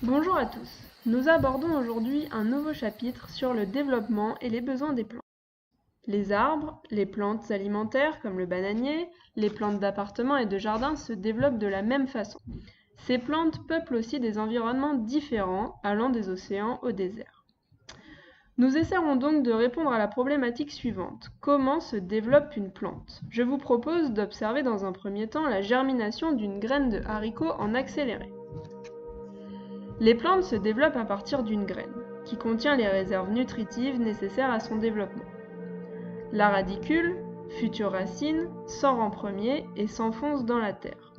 Bonjour à tous, nous abordons aujourd'hui un nouveau chapitre sur le développement et les besoins des plantes. Les arbres, les plantes alimentaires comme le bananier, les plantes d'appartement et de jardin se développent de la même façon. Ces plantes peuplent aussi des environnements différents allant des océans au désert. Nous essaierons donc de répondre à la problématique suivante. Comment se développe une plante? Je vous propose d'observer dans un premier temps la germination d'une graine de haricot en accéléré. Les plantes se développent à partir d'une graine, qui contient les réserves nutritives nécessaires à son développement. La radicule, future racine, sort en premier et s'enfonce dans la terre.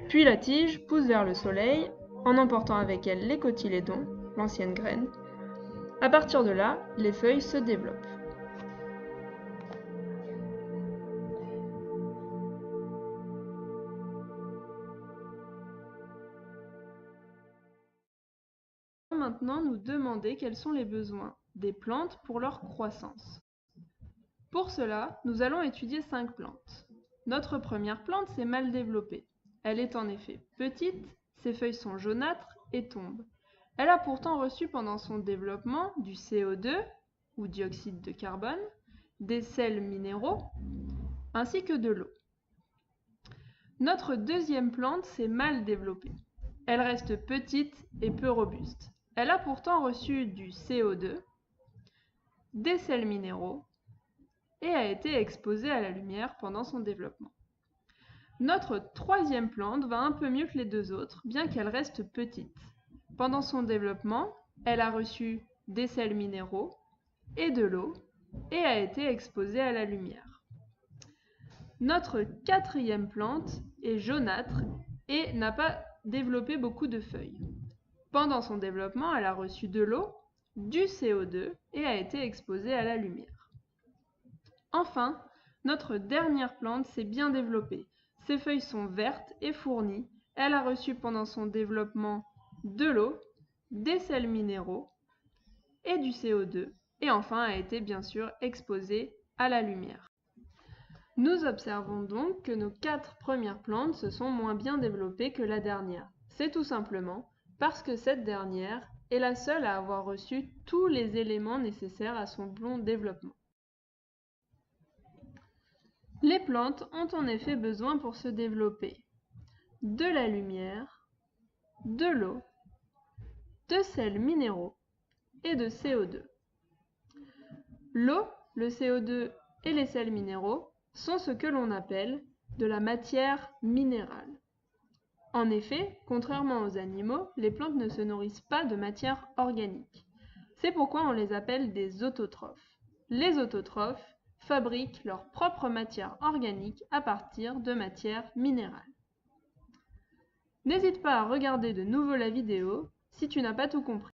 Puis la tige pousse vers le soleil, en emportant avec elle les cotylédons, l'ancienne graine. À partir de là, les feuilles se développent. On va maintenant nous demander quels sont les besoins des plantes pour leur croissance. Pour cela, nous allons étudier 5 plantes. Notre première plante s'est mal développée. Elle est en effet petite, ses feuilles sont jaunâtres et tombent. Elle a pourtant reçu pendant son développement du CO2, ou dioxyde de carbone, des sels minéraux, ainsi que de l'eau. Notre deuxième plante s'est mal développée. Elle reste petite et peu robuste. Elle a pourtant reçu du CO2, des sels minéraux, et a été exposée à la lumière pendant son développement. Notre troisième plante va un peu mieux que les deux autres, bien qu'elle reste petite. Pendant son développement, elle a reçu des sels minéraux et de l'eau et a été exposée à la lumière. Notre quatrième plante est jaunâtre et n'a pas développé beaucoup de feuilles. Pendant son développement, elle a reçu de l'eau, du CO2 et a été exposée à la lumière. Enfin, notre dernière plante s'est bien développée. Ses feuilles sont vertes et fournies. Elle a reçu pendant son développement de l'eau, des sels minéraux et du CO2, et enfin a été bien sûr exposée à la lumière. Nous observons donc que nos 4 premières plantes se sont moins bien développées que la dernière. C'est tout simplement parce que cette dernière est la seule à avoir reçu tous les éléments nécessaires à son bon développement. Les plantes ont en effet besoin pour se développer de la lumière, de l'eau, de sels minéraux et de CO2. L'eau, le CO2 et les sels minéraux sont ce que l'on appelle de la matière minérale. En effet, contrairement aux animaux, les plantes ne se nourrissent pas de matière organique. C'est pourquoi on les appelle des autotrophes. Les autotrophes fabriquent leur propre matière organique à partir de matière minérale. N'hésite pas à regarder de nouveau la vidéo si tu n'as pas tout compris.